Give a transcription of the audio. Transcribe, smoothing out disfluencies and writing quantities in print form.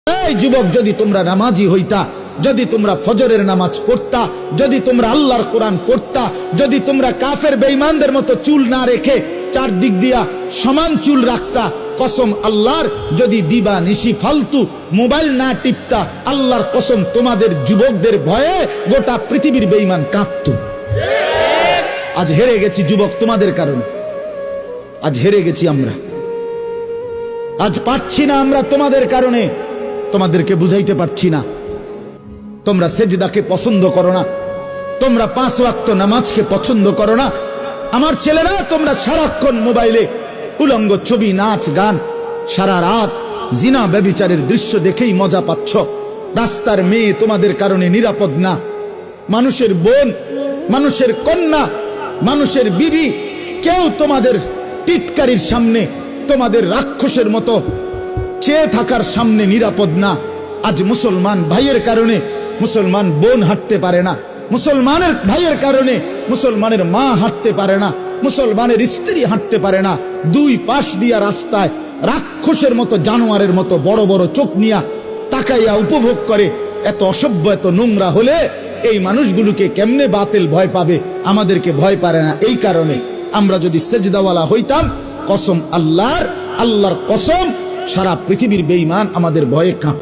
এই যুবক, যদি তোমরা নামাজি হইতা, যদি তোমরা ফজরের নামাজ পড়তা, যদি তোমরা আল্লাহর কোরআন পড়তা, যদি তোমরা কাফের বেঈমানদের মতো চুল না রেখে চারদিক দিয়া সমান চুল রাখতা, কসম আল্লাহর, যদি দিবা নিশি ফালতু মোবাইল না টিপতা, আল্লাহর কসম তোমাদের যুবকদের ভয়ে গোটা পৃথিবীর বেঈমান কাঁপত। আজ হেরে গেছি যুবক তোমাদের কারণে, আজ হেরে গেছি আমরা, আজ পাচ্ছি না আমরা তোমাদের কারণে, তোমাদেরকে বুঝাইতে পারছি না। তোমরা সেজদাকে পছন্দ করো না, তোমরা 5 ওয়াক্ত নামাজকে পছন্দ করো না। আমার ছেলেরা, তোমরা সারাক্ষণ মোবাইলে উলঙ্গ ছবি, নাচ গান, সারা রাত জিনা ব্যভিচারের দৃশ্য দেখেই মজা পাচ্ছ। রাস্তার মেয়ে তোমাদের কারণে নিরাপদ না। মানুষের বোন, মানুষের কন্যা, মানুষের বিবি, কেউ তোমাদের টিটকারির সামনে, তোমাদের রাক্ষসের মতো চেয়ে থাকার সামনে নিরাপদ না। আজ মুসলমান ভাইয়ের কারণে মুসলমান বোন হাঁটতে পারে না, মুসলমানের ভাইয়ের কারণে মুসলমানের মা হাঁটতে পারে না, মুসলমানের স্ত্রী হাঁটতে পারে না। দুই পাশ দিয়া রাস্তায় রাক্ষসের মতো, জানোয়ারের মতো বড় বড় চোখ নিয়া তাকাইয়া উপভোগ করে। এত অসভ্য, এত নোংরা হলে এই মানুষগুলোকে কেমনে বাতিল ভয় পাবে? আমাদেরকে ভয় পারে না। এই কারণে আমরা যদি সেজদাওয়ালা হইতাম, কসম আল্লাহর, আল্লাহর কসম, সারা পৃথিবীর বেঈমান আমাদের ভয়ে কাঁপত।